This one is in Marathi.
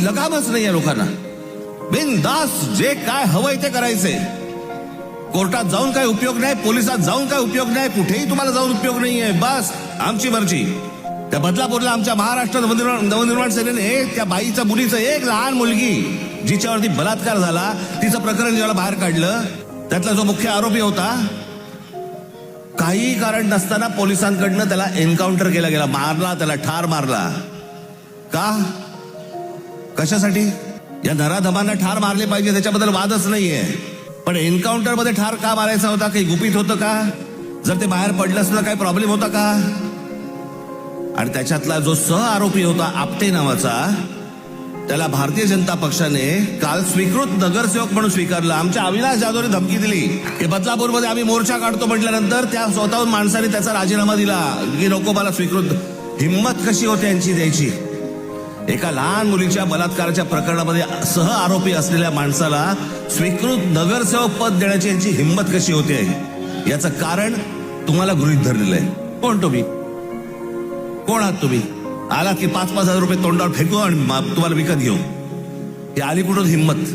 लगामच नाही या लोकांना. बिनधास्त जे काय हवंय ते करायचंय. कोर्टात जाऊन काय उपयोग नाही, पोलिसात जाऊन काय उपयोग नाही, कुठेही तुम्हाला जाऊन उपयोग नाहीये. बस आमची मर्जी. त्या बदलापूरला आमच्या महाराष्ट्र नवनिर्माण सेनेने त्या बाईच्या मुलीचं एक लहान मुलगी जिच्यावरती बलात्कार झाला तिचं प्रकरण जेव्हा बाहेर काढलं, त्यातला जो मुख्य आरोपी होता, काही कारण नसताना पोलिसांकडनं त्याला एन्काउंटर केला गेला, मारला, त्याला ठार मारला. का? कशासाठी? या नराधमांना ठार मारले पाहिजे त्याच्याबद्दल वादच नाहीये, पण एन्काउंटर मध्ये ठार का मारायचा होता? काही गुपित होतं का? जर ते बाहेर पडलं असतं काही प्रॉब्लेम होता का? आणि त्याच्यातला जो सह आरोपी होता आपटे नावाचा, त्याला भारतीय जनता पक्षाने काल स्वीकृत नगरसेवक म्हणून स्वीकारलं. आमच्या अविनाश जाधवने धमकी दिली की बदलापूरमध्ये आम्ही मोर्चा काढतो म्हटल्यानंतर त्या स्वतःहून माणसाने त्याचा राजीनामा दिला की नको मला स्वीकृत. हिंमत कशी होते यांची द्यायची? एका लहान मुलीच्या बलात्काराच्या प्रकरणामध्ये सह आरोपी असलेल्या माणसाला स्वीकृत नगरसेवक पद देण्याची यांची हिंमत कशी होते? याचं कारण तुम्हाला गृहीत धरलेलं आहे. कोण तुम्ही? कोण आहात तुम्ही? आला की 5,000 रुपये तोंडावर फेकू आणि तुम्हाला विकत घेऊ. ही आली कुठून हिंमत?